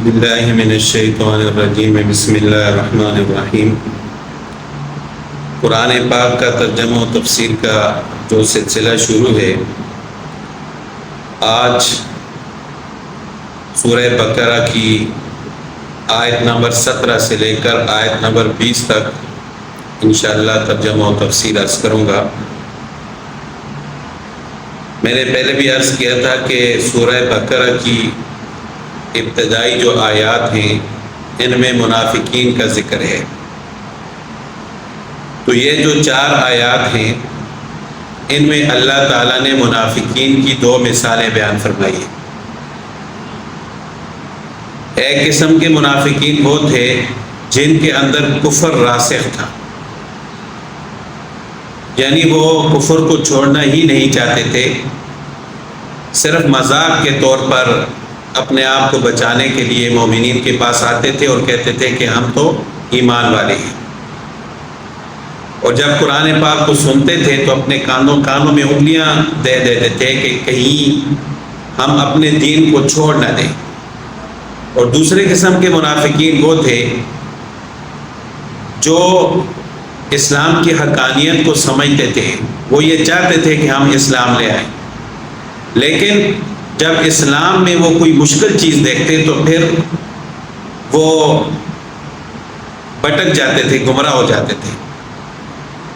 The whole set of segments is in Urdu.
باللہ من الشیطان الرجیم بسم اللہ الرحمن الرحیم۔ قرآن پاک کا ترجمہ و تفسیر کا جو سلسلہ شروع ہے، آج سورہ بقرہ کی آیت نمبر 17 سے لے کر آیت نمبر 20 تک انشاءاللہ ترجمہ و تفسیر عرض کروں گا۔ میں نے پہلے بھی عرض کیا تھا کہ سورہ بقرہ کی ابتدائی جو آیات ہیں ان میں منافقین کا ذکر ہے، تو یہ جو 4 آیات ہیں ان میں اللہ تعالیٰ نے منافقین کی 2 مثالیں بیان فرمائی ہیں۔ ایک قسم کے منافقین وہ تھے جن کے اندر کفر راسخ تھا، یعنی وہ کفر کو چھوڑنا ہی نہیں چاہتے تھے، صرف مذاق کے طور پر اپنے آپ کو بچانے کے لیے مومنین کے پاس آتے تھے اور کہتے تھے کہ ہم تو ایمان والے ہیں، اور جب قرآن پاک کو سنتے تھے تو اپنے کانوں میں انگلیاں دے دیتے تھے کہ کہیں ہم اپنے دین کو چھوڑ نہ دیں۔ اور دوسرے قسم کے منافقین وہ تھے جو اسلام کی حقانیت کو سمجھتے تھے، وہ یہ چاہتے تھے کہ ہم اسلام لے آئیں، لیکن جب اسلام میں وہ کوئی مشکل چیز دیکھتے تو پھر وہ بھٹک جاتے تھے، گمراہ ہو جاتے تھے۔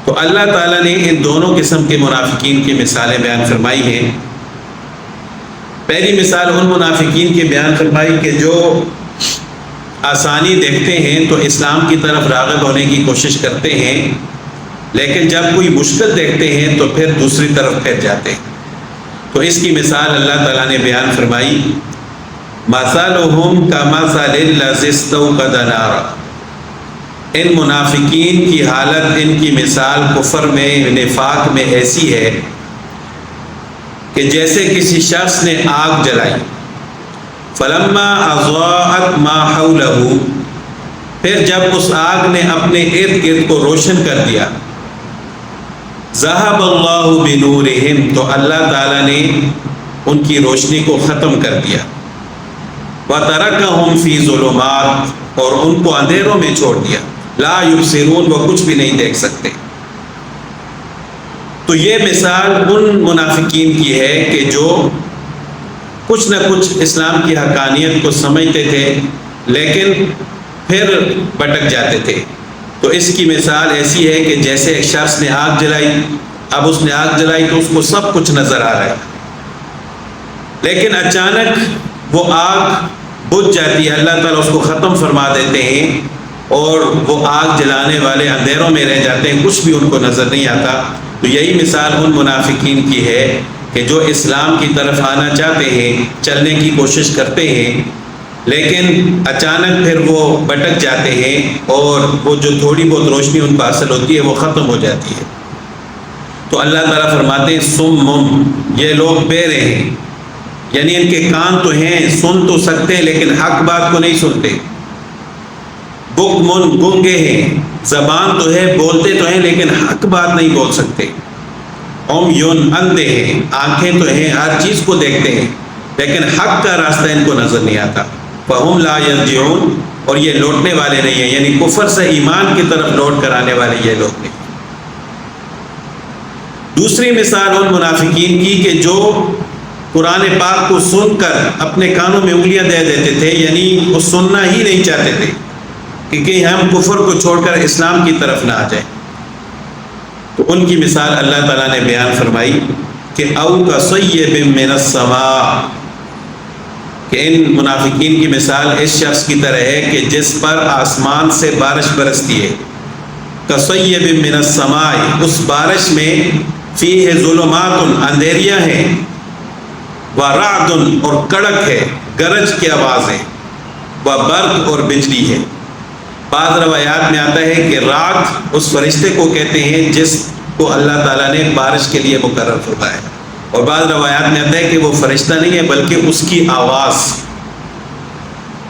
تو اللہ تعالیٰ نے ان دونوں قسم کے منافقین کی مثالیں بیان فرمائی ہیں۔ پہلی مثال ان منافقین کی بیان فرمائی کہ جو آسانی دیکھتے ہیں تو اسلام کی طرف راغب ہونے کی کوشش کرتے ہیں، لیکن جب کوئی مشکل دیکھتے ہیں تو پھر دوسری طرف پھر جاتے ہیں۔ تو اس کی مثال اللہ تعالیٰ نے بیان فرمائی، مَثَلُهُمْ كَمَثَلِ الَّذِي اسْتَوْقَدَ نَارًا۔ ان منافقین کی حالت، ان کی مثال کفر میں، نفاق میں ایسی ہے کہ جیسے کسی شخص نے آگ جلائی، فَلَمَّا أَضَاءَتْ مَا حَوْلَهُ، پھر جب اس آگ نے اپنے ارد گرد کو روشن کر دیا، ذَهَبَ اللَّهُ بِنُورِهِمْ، تو اللہ تعالیٰ نے ان کی روشنی کو ختم کر دیا، وَتَرَكَهُمْ فِي ظُلُمَاتٍ، اور ان کو اندھیروں میں چھوڑ دیا، لَا يُبْصِرُونَ، وہ کچھ بھی نہیں دیکھ سکتے۔ تو یہ مثال ان منافقین کی ہے کہ جو کچھ نہ کچھ اسلام کی حقانیت کو سمجھتے تھے لیکن پھر بھٹک جاتے تھے۔ تو اس کی مثال ایسی ہے کہ جیسے ایک شخص نے آگ جلائی، اب اس نے آگ جلائی تو اس کو سب کچھ نظر آ رہا ہے، لیکن اچانک وہ آگ بجھ جاتی ہے، اللہ تعالیٰ اس کو ختم فرما دیتے ہیں اور وہ آگ جلانے والے اندھیروں میں رہ جاتے ہیں، کچھ بھی ان کو نظر نہیں آتا۔ تو یہی مثال ان منافقین کی ہے کہ جو اسلام کی طرف آنا چاہتے ہیں، چلنے کی کوشش کرتے ہیں، لیکن اچانک پھر وہ بھٹک جاتے ہیں اور وہ جو تھوڑی بہت روشنی ان کو حاصل ہوتی ہے وہ ختم ہو جاتی ہے۔ تو اللہ تعالیٰ فرماتے ہیں سم، یہ لوگ بہرے ہیں، یعنی ان کے کان تو ہیں، سن تو سکتے ہیں لیکن حق بات کو نہیں سنتے۔ بکمن، گنگے ہیں، زبان تو ہے، بولتے تو ہیں لیکن حق بات نہیں بول سکتے۔ عمیٌ، اندھے ہیں، آنکھیں تو ہیں، ہر چیز کو دیکھتے ہیں لیکن حق کا راستہ ان کو نظر نہیں آتا۔ فَهُمْ لَا يَرْجِعُونَ، اور یہ لوٹنے والے نہیں ہیں، یعنی کفر سے ایمان کی طرف لوٹ کر آنے والے یہ لوگ نہیں۔ دوسری مثال ان منافقین کی کہ جو قرآن پاک کو سن کر اپنے کانوں میں انگلیاں دے دیتے تھے، یعنی وہ سننا ہی نہیں چاہتے تھے کہ ہم کفر کو چھوڑ کر اسلام کی طرف نہ آ جائیں۔ تو ان کی مثال اللہ تعالیٰ نے بیان فرمائی کہ او کصیب من السماء، کہ ان منافقین کی مثال اس شخص کی طرح ہے کہ جس پر آسمان سے بارش برستی ہے، کصیب من السماء، اس بارش میں فیہ ظلمات، اندھیریاں ہیں، ورعد، اور کڑک ہے، گرج کی آواز ہے، وبرق، اور بجلی ہے۔ بعض روایات میں آتا ہے کہ رعد اس فرشتے کو کہتے ہیں جس کو اللہ تعالیٰ نے بارش کے لیے مقرر فرمایا ہے، اور بعض روایات میں آتا ہے کہ وہ فرشتہ نہیں ہے بلکہ اس کی آواز۔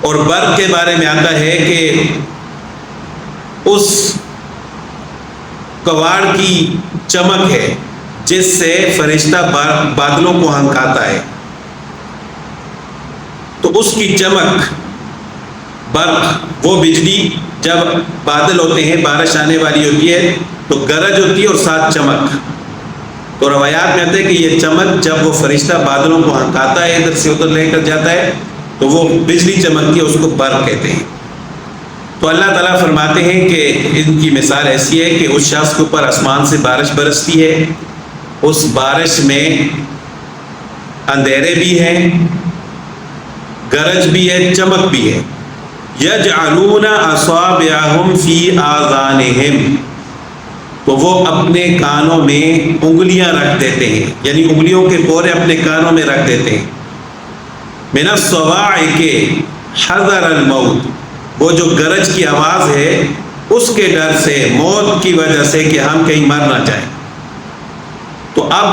اور برق کے بارے میں آتا ہے کہ اس کواڑ کی چمک ہے جس سے فرشتہ بادلوں کو ہنکاتا ہے، تو اس کی چمک برق وہ بجلی جب بادل ہوتے ہیں، بارش آنے والی ہوتی ہے تو گرج ہوتی ہے اور ساتھ چمک. تو روایات میں آتا ہے کہ یہ چمک جب وہ فرشتہ بادلوں کو ہنکاتا ہے، ادھر سے ادھر لے کر جاتا ہے، تو وہ بجلی چمکتی ہے، اس کو برق کہتے ہیں. تو اللہ تعالیٰ فرماتے ہیں کہ ان کی مثال ایسی ہے کہ اس شخص کے اوپر آسمان سے بارش برستی ہے، اس بارش میں اندھیرے بھی ہیں، گرج بھی ہے، چمک بھی ہے. یجعلون اصابعہم فی آذانہم، تو وہ اپنے کانوں میں انگلیاں رکھ دیتے ہیں، یعنی انگلیوں کے پورے اپنے کانوں میں رکھ دیتے ہیں. من الصواعق حذر الموت، وہ جو گرج کی آواز ہے اس کے ڈر سے، موت کی وجہ سے کہ ہم کہیں مر نہ جائیں. تو اب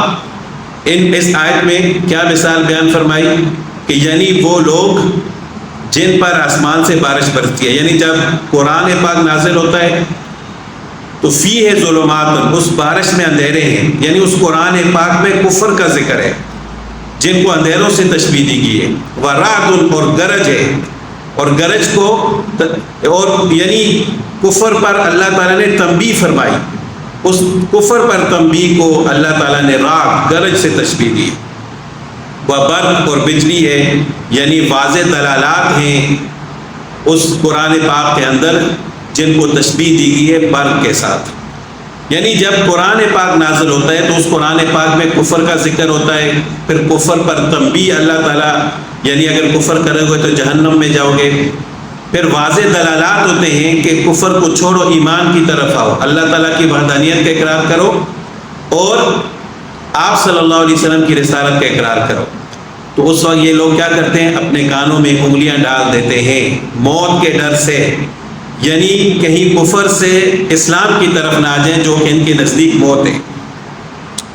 اس آیت میں کیا مثال بیان فرمائی کہ یعنی وہ لوگ جن پر آسمان سے بارش برستی ہے، یعنی جب قرآن پاک نازل ہوتا ہے تو فیہ ظلمات، اس بارش میں اندھیرے ہیں، یعنی اس قرآن پاک میں کفر کا ذکر ہے جن کو اندھیروں سے تشبیہ دی گئی ہے. ورعد، اور گرج ہے، اور گرج کو اور یعنی کفر پر اللہ تعالیٰ نے تنبیہ فرمائی، اس کفر پر تنبیہ کو اللہ تعالیٰ نے رعد گرج سے تشبیہ دی. برق، اور بجلی ہے، یعنی واضح دلالات ہیں اس قرآن پاک کے اندر جن کو تشبیہ دی گئی ہے برق کے ساتھ. یعنی جب قرآن پاک نازل ہوتا ہے تو اس قرآن پاک میں کفر کا ذکر ہوتا ہے، پھر کفر پر تنبیہ اللہ تعالیٰ، یعنی اگر کفر کرو گے تو جہنم میں جاؤ گے. پھر واضح دلالات ہوتے ہیں کہ کفر کو چھوڑو، ایمان کی طرف آؤ، اللہ تعالیٰ کی وحدانیت کا اقرار کرو اور آپ صلی اللہ علیہ وسلم کی رسالت کا اقرار کرو. تو اس وقت یہ لوگ کیا کرتے ہیں؟ اپنے کانوں میں انگلیاں ڈال دیتے ہیں موت کے ڈر سے، یعنی کہیں کفر سے اسلام کی طرف نہ آ جائیں جو کہ ان کے نزدیک موت ہے.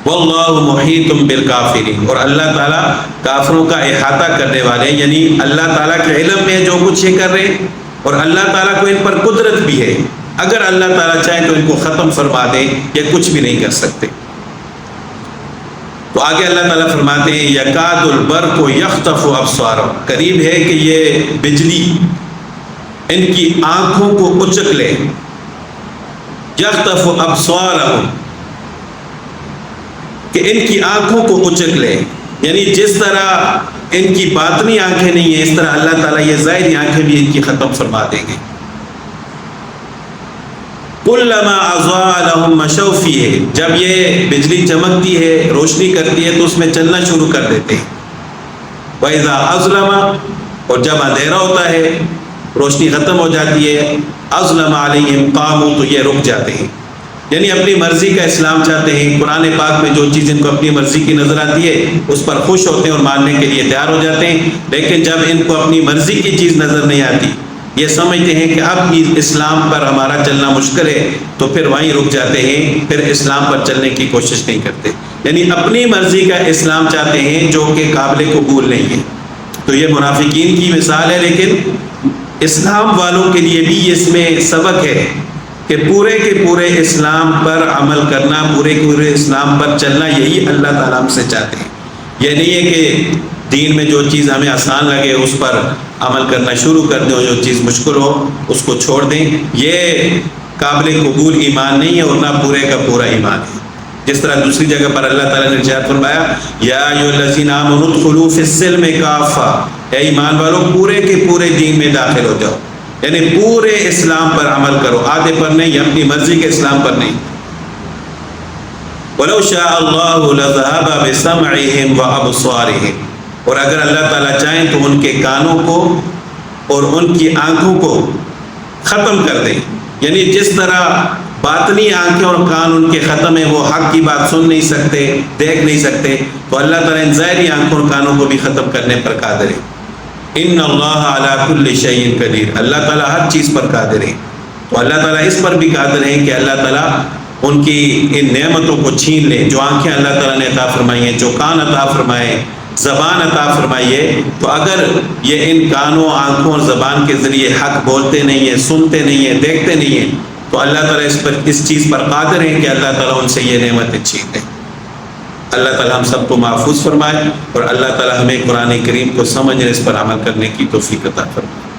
واللہ محیط بالکافرین، اور اللہ تعالیٰ کافروں کا احاطہ کرنے والے، یعنی اللہ تعالیٰ کے علم میں جو کچھ یہ کر رہے ہیں، اور اللہ تعالیٰ کو ان پر قدرت بھی ہے، اگر اللہ تعالیٰ چاہے تو ان کو ختم فرما دے، یہ کچھ بھی نہیں کر سکتے. تو آگے اللہ تعالیٰ فرماتے ہیں یکاد البرق یخطف ابصارهم، قریب ہے کہ یہ بجلی ان کی آنکھوں کو کچک لے. یخطف ابصارهم، کہ ان کی آنکھوں کو کچک لے، یعنی جس طرح ان کی باطنی آنکھیں نہیں ہیں اس طرح اللہ تعالیٰ یہ ظاہری آنکھیں بھی ان کی ختم فرما دیں گے. کلما اضاء لهم مشوا فیہ، جب یہ بجلی چمکتی ہے، روشنی کرتی ہے تو اس میں چلنا شروع کر دیتے ہیں. وَإِذَا أَظْلَمَ، اور جب اندھیرا ہوتا ہے، روشنی ختم ہو جاتی ہے، أَظْلَمَ عَلَيْهِمْ قَامُوا، تو یہ رک جاتے ہیں، یعنی اپنی مرضی کا اسلام چاہتے ہیں. قرآن پاک میں جو چیز ان کو اپنی مرضی کی نظر آتی ہے اس پر خوش ہوتے ہیں اور ماننے کے لیے تیار ہو جاتے ہیں. لیکن جب ان کو اپنی مرضی کی چیز نظر نہیں آتی، یہ سمجھتے ہیں کہ اب اسلام پر ہمارا چلنا مشکل ہے، تو پھر وہیں رک جاتے ہیں، پھر اسلام پر چلنے کی کوشش نہیں کرتے، یعنی اپنی مرضی کا اسلام چاہتے ہیں جو کہ قابل قبول نہیں ہے. تو یہ منافقین کی مثال ہے، لیکن اسلام والوں کے لیے بھی اس میں سبق ہے کہ پورے کے پورے اسلام پر عمل کرنا، پورے کے پورے اسلام پر چلنا، یہی اللہ تعالیٰ ہم سے چاہتے ہیں. یہ نہیں ہے کہ دین میں جو چیز ہمیں آسان لگے اس پر عمل کرنا شروع کر دیں، اور جو چیز مشکل ہو اس کو چھوڑ دیں. یہ قابل قبول ایمان نہیں ہے اور نہ پورے کا پورا ایمان ہے. جس طرح دوسری جگہ پر اللہ تعالیٰ نے ارشاد فرمایا یا ایھا الذین آمنوا ادخلوا فی السلم کافہ، اے ایمان والو پورے کے پورے دین میں داخل ہو جاؤ، یعنی پورے اسلام پر عمل کرو، آدھے پر نہیں، اپنی مرضی کے اسلام پر نہیں. وَلَوْ شَاءَ اللَّهُ لَذَهَبَ بِسَمْعِهِمْ وَأَبْصَارِهِمْ، اور اگر اللہ تعالیٰ چاہیں تو ان کے کانوں کو اور ان کی آنکھوں کو ختم کر دیں. یعنی جس طرح باطنی آنکھیں اور کان ان کے ختم ہیں، وہ حق کی بات سن نہیں سکتے، دیکھ نہیں سکتے، تو اللہ تعالیٰ ان ظاہری آنکھوں اور کانوں کو بھی ختم کرنے پر قادر ہے. ان اللہ علی کل شیء قدیر، اللہ تعالیٰ ہر چیز پر قادر ہے. تو اللہ تعالیٰ اس پر بھی قادر ہے کہ اللہ تعالیٰ ان کی ان نعمتوں کو چھین لے، جو آنکھیں اللہ تعالیٰ نے عطا فرمائی ہیں، جو کان عطا فرمائے، زبان عطا فرمائیے. تو اگر یہ ان کانوں، آنکھوں اور زبان کے ذریعے حق بولتے نہیں ہیں، سنتے نہیں ہیں، دیکھتے نہیں ہیں، تو اللہ تعالیٰ اس چیز پر قادر ہے کہ اللہ تعالیٰ ان سے یہ نعمتیں چھین لیں. اللہ تعالیٰ ہم سب کو محفوظ فرمائے، اور اللہ تعالیٰ ہمیں قرآن کریم کو سمجھنے، اس پر عمل کرنے کی توفیق عطا فرمائے.